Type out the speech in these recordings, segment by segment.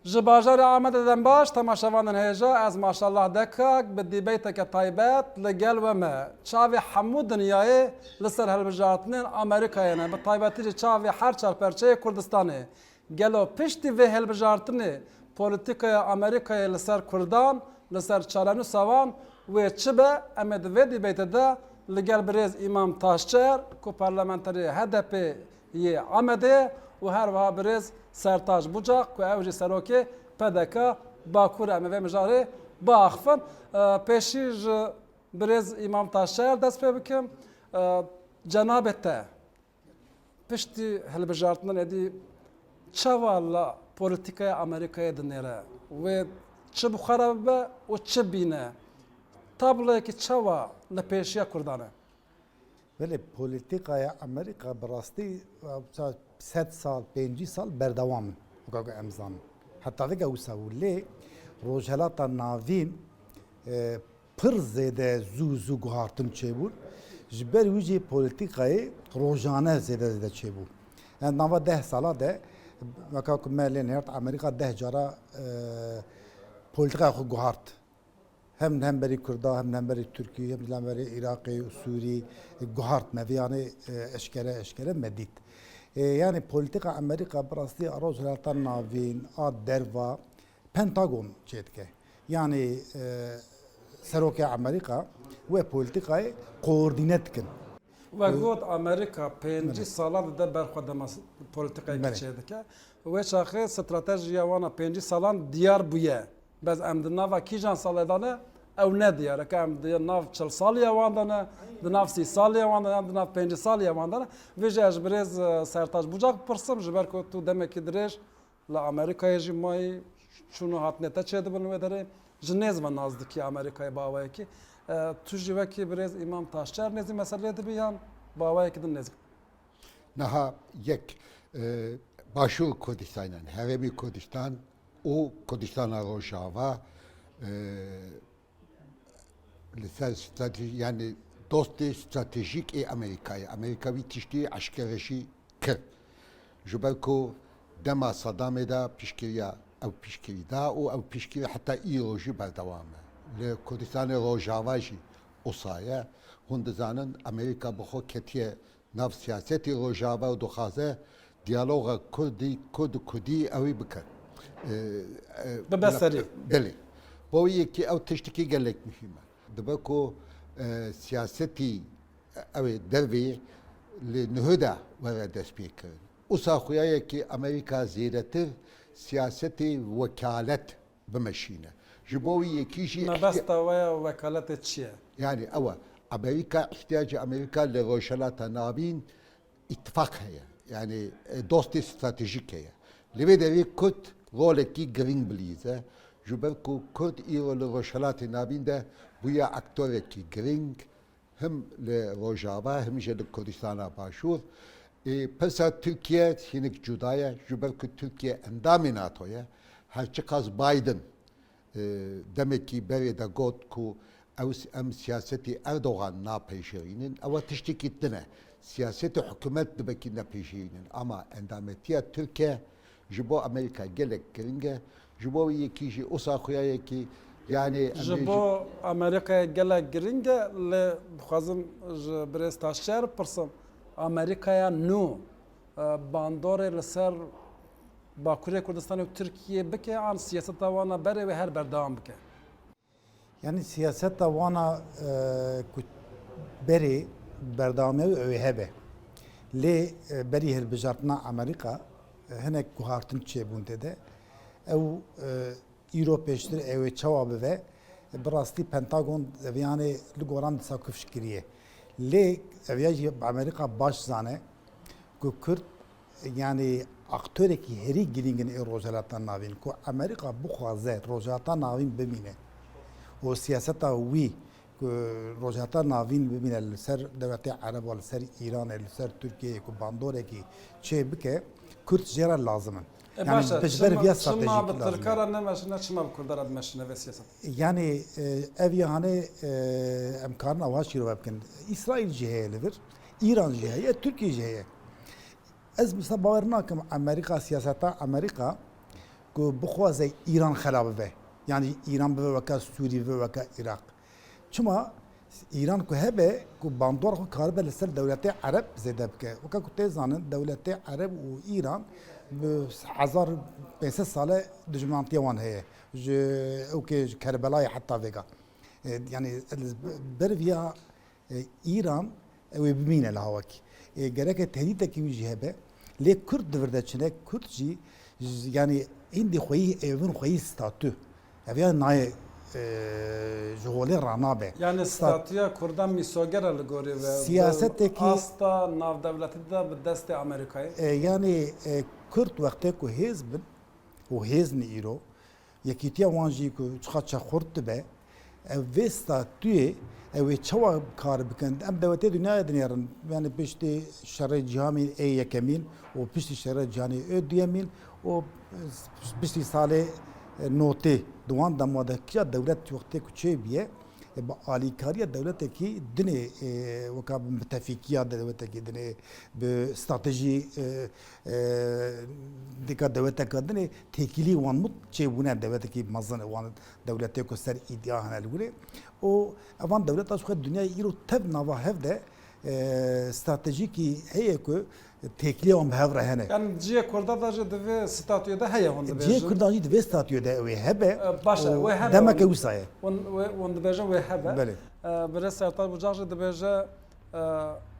Ji bajarê Amedê baş temaşevanên hêja ez maşallah dekak bi dîbeytek taybet ligel we me. Çavê hemû dinyayê li ser hilbijartinên Amerîkayê ne. Bi taybetî jî çavê her çarperçeyê Kurdistanê. Gelo piştî vê hilbijartinê Polîtikaya Amerîkayê li ser Kurdan, li ser çalanû salan wê çi be em ê di vê dîbeytê de li gel Berpirsê Îmam Taşçier ku Parlamenterê HDPê yê Amedê û her wiha Berpirsê Sertaç Bucak ku ew jî Serokê PDK-Bakur em ê vê mijarê biaxivin. Pêşî ji Berpirsê Îmam Taşçier dest pê bikim. Cenabê te piştî hilbijartinan êdî çawa la Polîtikaya Amerîkayê dinêre wê çi bixwe be û çi bîne tabloyekî çawa li pêşiya Kurdan e. Veli Polîtikaya Amerîka bi rastî 100 sal 50 sal berdewam in em zanin. Heta veke wisa û lê Rojhilata Navîn pir zêde zû guhartin çêbûn ji ber wî jî polîtîkayê rojane zêde çêbû. Yani nava 10 sala de veka ku me lê nêrt Amerîka 10 cara polîtikaya xwe guhart. Hem hemberî Kurda, hem hemberî Türkiye, hem hemberî Iraqê û Sûrî guhart me. Yani eşkere me dît. Yani Polîtika Amerîka bi rastî Rojhilata Navîn a derva Pentagon çê dike. Yani Serokê Amerîka wê polîtikayê koordîne dikin. Ve got Amerika 5 salan de berxwe polîtikayê çê dike. Wê çaxê stratejiya wana 5 salan diyar bûye. Bez em di nava kîjan salê de ne ew ne diyareke em di nav 40 saliya wan de ne di nav 30 saliya wan de ne em di nav 5 saliya wan de ne vê jî ez ji Berpirsê Sertaç Bucak pirsim ji ber ku tu demekî dirêj li Amerîkayê jî mayî çûnû hatine te çê dibin wê derê ji nêz ve nazdikî Amerîkayê bawayekî tu jî wekî Berpirsê Îmam Taşçier nêzî meseleyê dibî yan bawayekî din nêzik. Niha yek başûr Kurdistanê herêmî Kurdistan û Kurdistana Rojava li ser strateji yani dostê stratejîk ê Amerîkayê. Amerîka wî tiştî eşkereşî kir. Ji ber ku dema Saddamê de piştgiriya ew piştgirî da û ew piştgirî heta îro jî berdewam e. Li Kurdistanê Rojava jî osaye hûn dizanin Amerîka bi xwe ketiye nav siyasetê Rojava û dixwaze diyaloga Kurdî Kurdî ew ê bike. Bibeserî. Belê. Bo wî yekî ew tiştekî gelek mihîm e. Dibe ku siyasetî ew ê dervê li nihê de were dest pêkirin. Wisa xuyayekî Amerîka zêdetir siyasetê wekalet bimeşîne. Ji bo wî yekî jî Mebesta waya wekaletê çi ye? Yani ew Amerîka ihtiyacı Amerîka li Rojhilata Navîn ittifak heye. Yani dostê stratejîk heye. Li vê derê Kurd rolekî giring bilîze. Ji ber ku Kurd îro li Rojhilatê Navîn de bûye aktorekî giring hem li Rojava hem jî li Kurdistana Başûr. Pirsa Türkiye hinek cuda ye. Ji ber ku Türkiye endamê NATO ye. Her çi qas Biden demekî berê de got ku em siyasetî Erdogan napêşirînin ew tiştekî din e. Siyasetê hikûmet dibekî nepêşirînin ama endametiya Türkiye ji bo Amerîka gelek giring e. Ji bo wî yekî jî wisa xuyayekî yani ji bo Amerîkaya gelek giring e lê dixwazim ji Berpirsê Taşçier pirsim Amerîkaya nû bandorê li ser Bakurê Kurdistanê û Tirkiyeyê bike an siyaseta wana berê ve her berdewam bike. Yani siyaseta wana ku berê berdewamiya ew ê hebe. Lê berî hilbijartina Amerîka hinek guhartin çêbûn de ew îro pêştir ew ê çawa bibe bi rastî Pentagon eviyanê li goran disa kufşkiriye. Lê eviya jî Amerîka baş zane ku Kurd yani aktorekî herî giringin ê Rojhilata Navîn ku Amerîka bixwaze Rojhilata Navîn bimîne û siyaseta wî ku Rojhilata Navîn bimîne li ser dewletê Ereba li ser Îranê li ser Tirkiyeyê ku bandorekî çê bike Kurd jê re lazim in. Yani pejber viya stratejîk lazim. Çima bi Tirkara nemeşine, çima bi Kurdara dimeşine ve siyaset. Yani ev yani emkarın ava şîrove bikin. İsrail jî heye li vir, İran jî heye, Tirkiye jî heye. Ez mesela bawer nakim Amerika siyaseta Amerika کو بخوازه ایران خراب به یعنی ایران به وکا سوری به وکا عراق چما ایران کو هبه کو باندور کو کاربه لسر دولت عرب زده بکه وکا کو تزانن دولت عرب و ایران به 1500 ساله دجمنانتی وان هي اوكي كربلاء حتى فيجا يعني برفيا ايران وبمين الهواك جرك تهديد كي جهبه لي كرد وردچنه كردجي يعني عندي خوي ايفن خوي ستاتو افيا ناي جوهولي رانابه يعني ستاتيا كردان ميسوغر الجوري سياستك استا ناف دولتي ده بالدست امريكاي يعني كرد وقتك وحزب وحزن ايرو yekitiya wanjî ku çaxa xurt dibe ev vê statûyê ew ê çawa kar bikin em dewletê dünyaya dinêrin yani piştî şerê cihanê ê yekemîn û piştî şerê cihanê ê duyemîn û piştî salê notê di wan demadekiya dewlet wextê ku çêbiye bi alîkariya dewletekî dinê weka bi müttefikiya dewletekî dinê bi stratejî dika dewleteka dinê têkilî wan mut çêbûne dewletekî mezin wan dewletê ku ser îddia hene li gurê û evan dewleta xwe dünyayê îro tev nava hev de stratejîkî heye ku têkilî wan bi hev re hene. Yani ciye Kurda da ji divê statûyê de heye hûn dibêjin. Ciye Kurdan jî divê statûyê de ew ê hebe Başa wê hebe. demeke wisa ye. Hûn dibêjin wê hebe. Belê. Berê Sertaç Bucak jî dibêje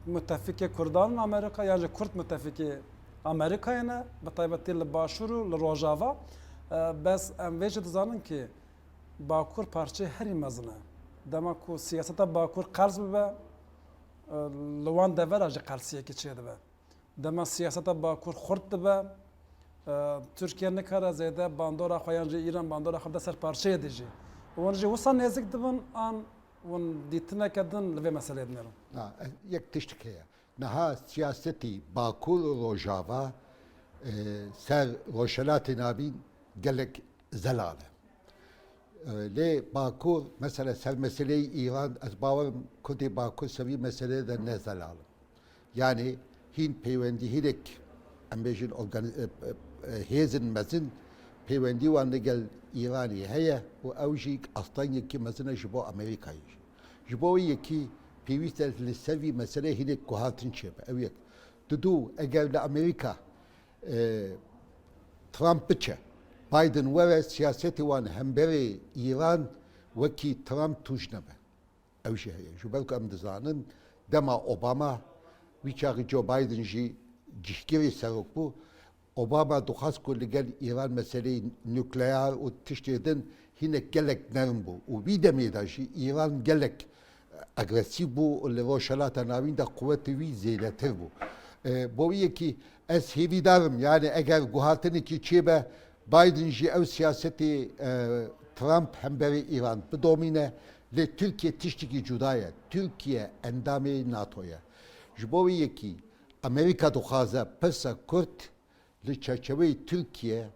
müttefikê Kurdan Amerîka yani ji Kurd müttefikê Amerîkayê ne bi taybetî li Başûr û li Rojava bes em vê jî dizanin ki Bakur parçeyê herî mezin e. Dema ku siyaseta Bakur qerz bibe li wan devera jî qersiyekî çê dibe. Dema siyaseta Bakur xurt dibe Türkiye nikare zêde bandora xwe yan jî İran bandora xwe de ser parçeyê dijî. Wan jî wisa nêzik dibin an wan dîtineke din li vê meseleyê dinêrin. Yek tiştik heye. Niha siyasetî Bakur û Rojava ser Rojhilata Navîn gelek zelal e. Lê Bakur mesela ser meseleyê İran ez bawerim Kurdê Bakur sevî meseleyê de ne zelal. Yani hîn peywendî hinek em bêjin hêzin mezin peywendî wan ligel İranî heye û ew jî astanyekî mezin e ji bo Amerîkayê. Ji bo wî yekî pêwîst e li ser vî meseleyê hinek guhatin çêbe ew yek. Didû eger li Amerîka Trump biçe Biden were siyasetê wan hemberê İran wekî Trump tûj nebe. Ew jî heye. Ji ber ku em dizanin dema Obama wî çaxî Joe Biden jî cihgirê serok bû. Obama dixwast ku li gel İran meseleyê nükleer û tiştê din hinek gelek nerm bû. û vî demê de jî İran gelek agresîv bû û li Rojhilata Navîn de quvwetê wî zêdetir bû. Bo wî yekî ez hêvîdarim yani eger guhatinekî çêbe Biden jî ew siyasetê Trump hemberê İran bidomîne lê Türkiye tiştekî cuda ye. Türkiye endamê NATO ye. Ji bo wî yekî Amerîka dixwaze pirsa Kurd li çerçeveyê Türkiye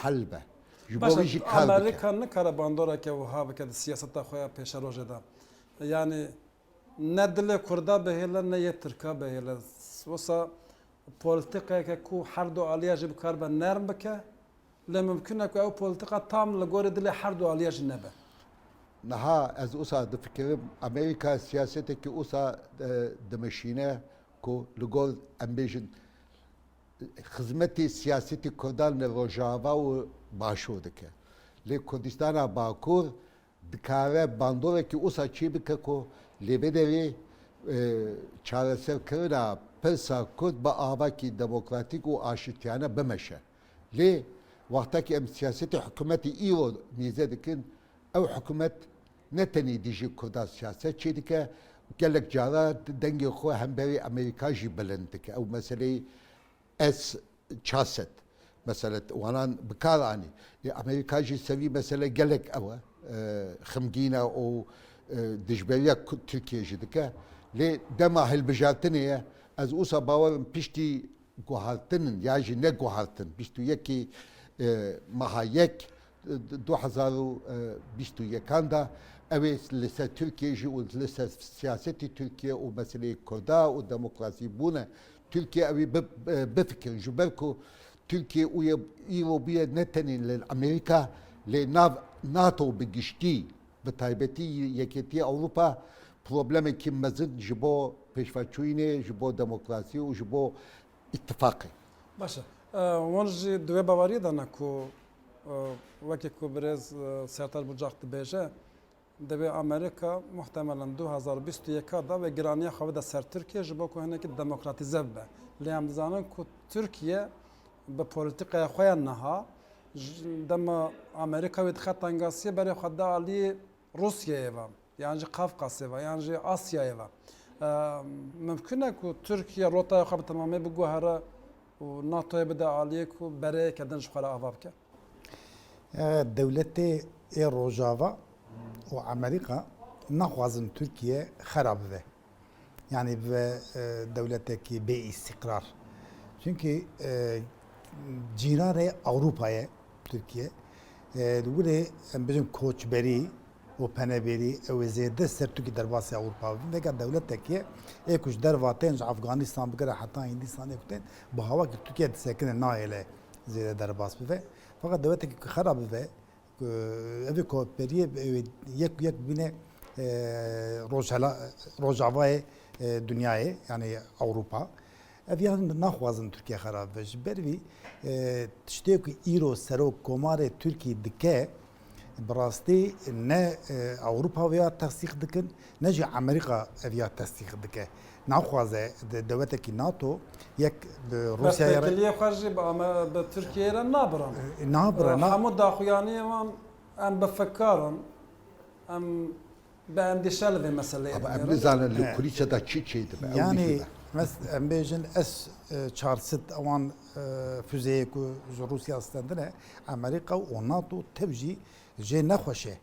hel be. Ji bo wî jî kar bike. Amerîka nikare bandoreke wiha bike di siyaseta xwe ya pêşerojê de. Yani ne dilê Kurda bihêle ne yê Tirka bihêle. Wisa polîtikayeke ku her du aliya jî bikar be nerm bike lê mümkün e ku ew polîtika tam li gorî dilê her du aliya jî nebe. Niha ez wisa difikirim Amerîka siyasetekî wisa dimeşîne ku li gor em bêjin xizmetê siyasetî Kurdan li Rojava û Başûr dike. Lê Kurdistana Bakur dikare bandorekî wisa çê bike ku lê bêdevê çareserkirina pirsa Kurd bi avakî demokratîk û aşîtiyane bimeşe. Lê wextekî em siyasetê hikûmetê îro nîze dikin ew hikûmet ne tenê dijî Kurdan siyaset çê dike gelek cara dengê xwe hemberê Amerîka jî bilind dike. Ew meseleyê ez çaset. Mesela wanan bikar anî. Amerîka jî sevî mesele gelek ew e xemgîne û dijberiya Türkiye jî dike. Lê dema hilbijartinê ye ez wisa bawerim piştî guhartinin ya jî ne guhartin bîst û yekî meha yek 2021 da ew ê li ser Türkiye jî û li ser siyasetê Türkiye û meseleyê Kurda û demokrasî bûne Türkiye ew ê bifikirin ji ber ku Türkiye uya İrobiye netenin le Amerika le NATO bigişti ve taybeti yekitiya Avrupa problemi kimmezin jibo peşvaçuyne jibo demokrasi u jibo ittifakı. Başa. Wan jî divê baweriyê de ne ku wekî ku birêz Sertaç Bucak dibêje divê Amerîka muhtemelen 2021 da ve giraniya xwe de ser Tirkiye ji bo ku hinekî demokratîze bibe. Lê em dizanin ku Tirkiye bi polîtîkaya xwe ya niha dema Amerîka wê dixe tengasiye berê xwe de aliyê Rusyayê ve yan jî Qafqasê ve yan jî Asyayê ve. Mümkün e ku Tirkiye rotaya xwe bi temamê biguhere û NATO'ya bide aliyê ku berê kedin ji xwe re ava bike. Devletê ê Rojava û Amerîka naxwazin Tirkiye xerab bibe. Yani ve devletekî bê istikrar. Çünkü cîranê Avrupa'ya Türkiye li em bijin koçberî û peneberî ew ê zêde ser Tirkiye derbasê Avrupa bibin. Veka devletekî ê ku ji derva tên ji Afganistan bigire heta Hindistanê ku tên bi hawakî Tirkiye disekine nayê zêde derbas bibe. Fakat devletekî ku xerab bibe evê koçberiyê yek bine Rojavayê dünyayê yani Avrupa. Ev yan naxwazin Tirkiye xerab bibe. Ji ber vî tiştê ku îro serok komarê Tirkiye dike bi rastî ne Avrupa veya tesdîq dikin ne jî Amerîka ev ya tesdîq dike. Naxwaze devletekî NATO yek Rusya'ya Perspektiviyê xwe jî bi Tirkiyeyê re nabirin. nabirin. Hemû daxuyaniyê wan em bifikarin em bi endîşe li vê meseleyê Ama dinêrin. em nizanin li kulisada çi çeydi be. Yani em bêjin ez çarsit ewan füzeyê ku ji Rusya stendine Amerîka û NATO tev jî jê nexweşe.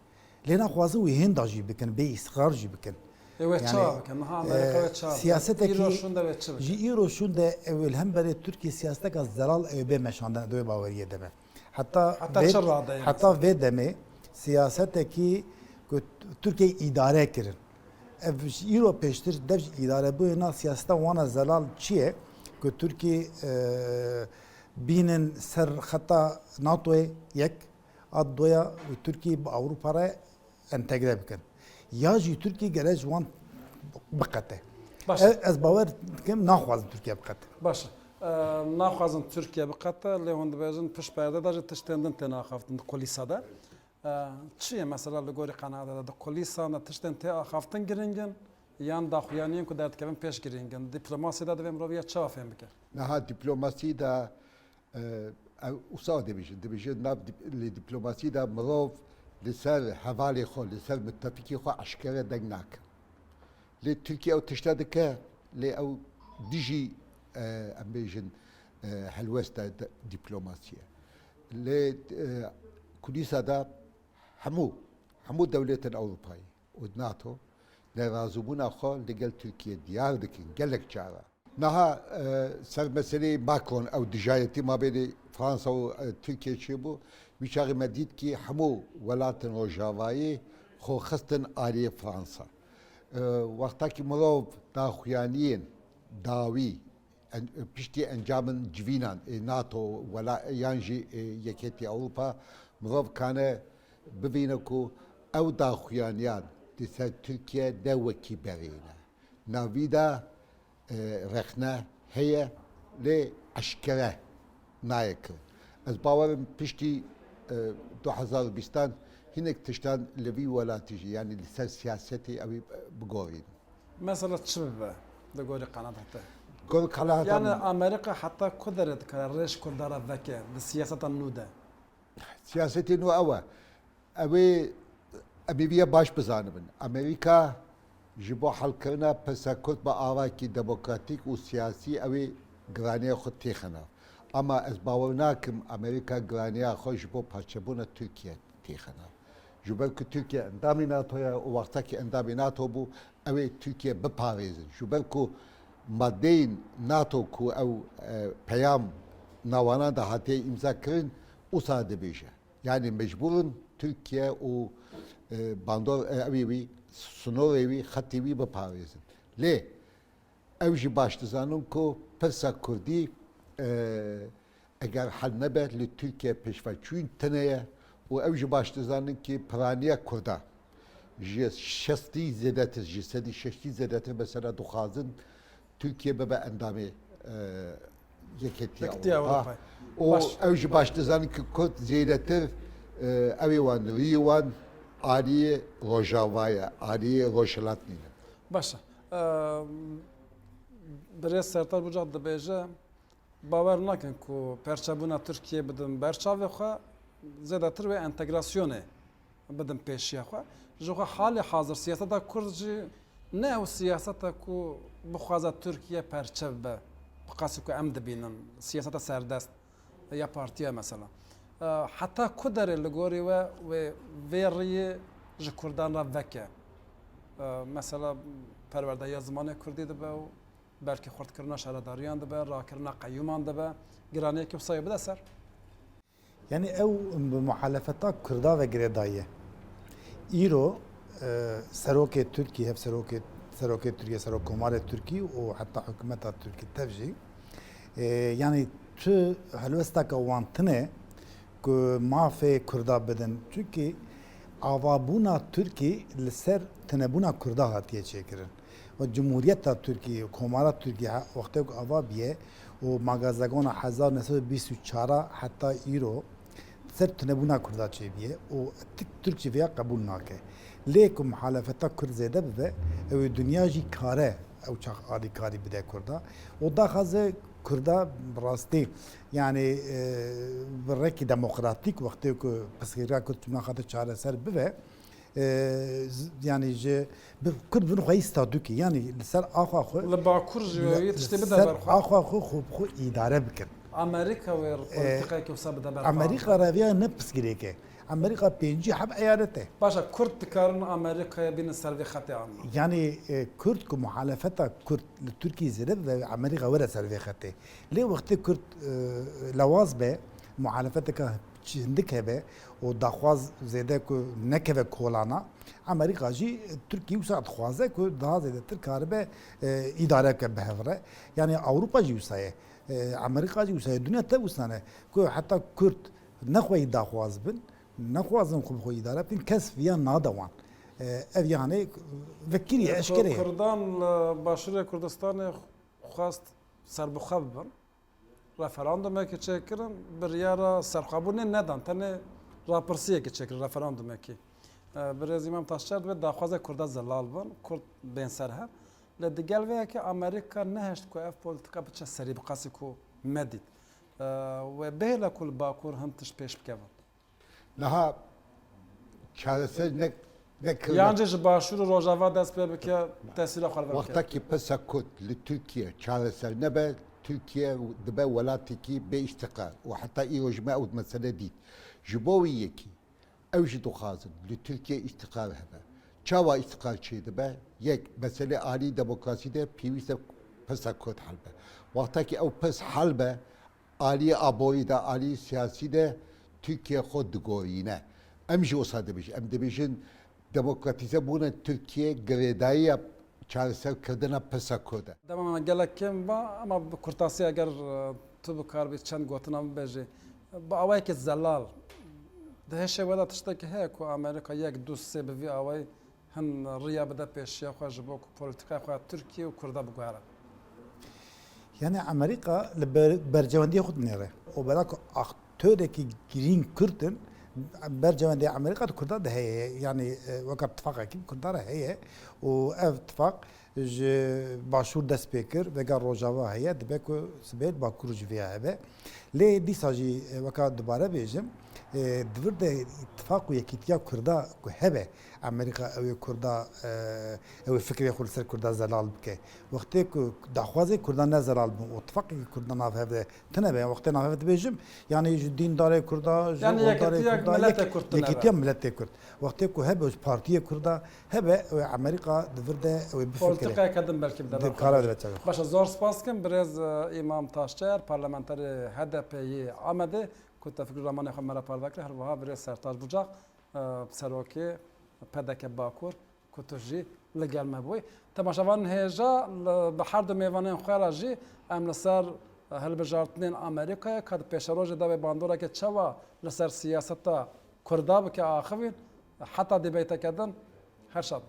Lê naxwazin wî hênda jî bikin bê îstiqrar jî bikin. Wê çawa bikin. Niha Amerîka wê çawa bikin. Siyasetekî Îro şûn de wê çi bikin. ji îro şûn de ew hemberê Tirkiye siyaseteka zelal ew bê meşandin ew baweriyê deme. Heta çi radeyê Heta vê demê siyasetekî ku Tirkiye îdare kirin. Ev ji îro pêştir dev ji îdarebûyê siyaseta wana zelal çi ye ku Tirkiye bînin ser xeta NATO'yê yek ad doya û Tirkiye bi Awropa re entegre bikin. Ya jî Tirkiye gerek ji wan biqete. Ez bawer dikim naxwazim Tirkiye biqete. Başa. Naxwazin Tirkiye biqete lê hûn dibêjin piş perde de ji tiştên din tê axaftin di kulîsa de. Çi ye mesela li gorî qenada de di kulîsan de tiştên tê axaftin giringin yan daxuyaniyên ku derdikevin pêş giringin. Diplomasî de divê miroviya çawa fêm bike. Naha diplomasî da usa dibêje nav li diplomasî da mirov li ser hevalê xwe li ser müttefikê xwe eşkere deng nakin. Lê Tirkiye ew tişta dike lê ew dijî em bêjin helwesta diplomasîye. Lê kulîsa da hemû dewletên Ewropayê û NATO nerazîbûna xwe li gel Tirkiye diyar dikin gelek cara. Naha ser meseleyê Macron ew dijayetî mabêrê Fransa û Tirkiye çêbû wî çaxê me dît ki hemû welatên Rojavayê xwe xistin aliyê Fransa. Wexta ki mirov daxuyaniyên dawî piştî encamên civînan NATO yan jî yekîtiya Ewropa mirov kane bibîne ku ew daxuyaniyan di ser Tirkiye ne wekî berîne. Navî de rexne heye lê eşkere nayê kirin. Ez bawerim piştî 2020 hinek tiştan li vî welatî jî yani li ser siyasetê ew bigorîn. Mesela çi bibe di gorî qenada te? Gol kala Yani Amerika heta ku derê dikare rêş Kurdara veke di siyaseta nû de. Siyasetê nû ew e. Ew ê baş bizanibin. Amerîka ji bo helkirina pirsa Kurd bi avakî demokratîk û siyasî ew ê giraniya xwe têxine. Ama ez bawer nakim Amerîka giraniya xwe ji bo parçebûna Tirkiye têxine. Ji ber ku Tirkiye endamê NATOya û wextekî endamê NATO bû ew ê Tirkiye biparêzin. Ji ber ku maddeyên NATO ku ew peyam nawanan da hatiye imza kirin wisa dibêje. Yani mecburin Türkiye û bandor evî wî snorê wî xetê wî biparêzin. Lê ew jî baş dizanin ku pirsa Kurdî eğer hal nebe li Türkiye peşveçûn teneye û ew ji baş dizanin ki piraniya Kurda ji şestî zêdetir ji sedî şeştî zêdetir mesela dixwazin Türkiye bibe endamê yekitiya o ew ji baş dizanin ki Kurd zêdetir evê wan rî wan aliyê Rojavaya aliyê Rojhilatnîne. Başa. Berê Sertaç Bucak dibêje bawer nakin ku perçebûna Tirkiye bidin berçavê xwe zêdetir ve entegrasyonê bidin pêşiya xwe. Ji xwe halê hazir siyaseta Kurd jî ne ew siyaseta ku bixwaze Tirkiye perçev be qasî ku em dibînin siyaseta serdest ya partiya mesela. Heta ku derê li gorî we vê rêyê ji Kurdan re veke. Mesela perwerdeya zimanê Kurdî dibe û belkî xurtkirina şaredariyan dibe, rakirina qeyyûman dibe, giraniyekî wisa bide ser. Yani ew bi muhalefeta Kurda ve girêdayê. Îro serokê Tirkiye hev serokê Tirkiye serokkomarê Tirkî û heta hikûmeta Tirkî tev jî yani tu helwesteka wan tune ku mafê Kurda bidin çünkü avabûna Tirkî li ser tinebûna Kurda hatiye çêkirin. و جمهوریت ترکیه و کمارات ترکیه وقتی که آوابیه و مغازگان 1924 حتی ایرو سر تنبونا کرده چه بیه و ترکیه ویا قبول ناکه لیکن محالفت کرد زیاده بده و دنیا جی کاره او چاق عالی کاری بده کرده و دا خازه کرده براستی یعنی برکی دموکراتیک وقتی که پسگیرا کرد چون خاطر چاره سر بده yani je Kurd bunu xwe istadu ki yani ser axwa xwe Li Bakur jî tiştê bide ber xwe. Axwa xwe xwe idare bikin. Amerika wê polîtikayekî wisa bide ber xwe. Amerika reviya ne piskirêke. Amerika pêncî heb eyalete. Başa Kurd dikarin Amerikaya bînin ser vê xetê an. Yani Kurd ku muhalefeta Kurd li Tirkiye zêde ve Amerika were ser vê xetê. Lê wextê Kurd lewaz be muhalefeteka çindik hebe o daxwaz zêde ku nekeve kolana Amerika jî Tirkiye wisa dixwaze ku daha zêdetir karibe îdare ke bihevre yani Avrupa jî wisa ye Amerika jî wisa ye dünya te wisa ne ku heta Kurd nexweyî daxwaz bin nexwazin xwe bixwe îdare bin kes viya nadewan ev yani vekirî eşkere ye Kurdan başûrê Kurdistanê xwast serbixwe bibin referandumekî çêkirin biryara serxwebûnê nedan tenê rapirsiyekî çêkirin referandumekî Berpirsê Îmam Taşçier dibe daxwaza Kurda zelal bin Kurd bên ser hev li digel vê yekê Amerîka neheşt ku ev polîtika biçe serî bi qasî ku me dît we bêhla ku li Bakur hin tişt pêş bikevin Niha çareser nekirine yan jî ji başûr û Rojava dest pê bike tesîra xwe bike Wextekî pesa Kurd li Tirkiye çareser nebe Türkiye dibe welatîkî bê îstiqrar û heta îro ji me ew mesele dît ji bo wî yekî ew jî dixwazin li Tirkiye îstiqrar hebe çawa îstiqrar çê dibe yek mesele alî demokrasî de pêwîst e pesa Kurd hel be wextekî ew pes hel be aliyê aboyî de aliyê siyasî de Türkiye xwe digorîne em jî wisa dibêjin em dibêjin demokratîze bûna Tirkiye girêdayiya çareserkirina pesa Kurd e Dema gelek kêm ba ama bi kurtasî eger tu bikarbî çend gotina bibêjî bi awayekî zelal di hêşê we de tiştekî heye ku Amerîka yek du sê bi vî awayî hin rêya bide pêşiya xwe ji bo ku polîtikaya xwe Tirkiye û Kurda biguhere yani Amerika li bercewendiya xwe dinêre o bera ku aktöreki girîn Kurdin bercewendiya Amerika Kurda de heye yani weka ittifaqekî Kurda re heye û ev ittifaq ji başûr dest pê kir vega Rojava heye dibe ku sibêl Bakur ji vê hebe lê dîsa jî weka dubare bêjim divir de ittifaq û yekîtiya Kurda ku hebe Amerika ew ê Kurda ew ê fikrê xwe li ser Kurda zelal bike wextê ku daxwazê Kurda ne zelal bin û ittifaqekî Kurda nav heve tune be wextê nav heve dibêjim yani ji dîndarê Kurda ji Yani yekîtiya milletê Kurd wextê ku hebe ji partiyê Kurda hebe ew ê Amerika divir de ew ê bifikire polîtikaya kedin belkî bide ber kara dibe çavi Başa zor spas kim Berpirsê Îmam Taşçier Parlamenterê HDP'yê Amedê ku tevfikir ramanê xwe me re parve kir her wiha Berpirsê Sertaç Bucak Serokê PDK-Bakur ku tu jî ligel me bûyî temaşevanên hêja bi her du mêvanên xwe re jî em li ser hilbijartinên Amerîkayê kad pêşerojê da vê bandoreke çawa li ser siyaseta Kurda bike axivîn heta dibêtekê din her şad.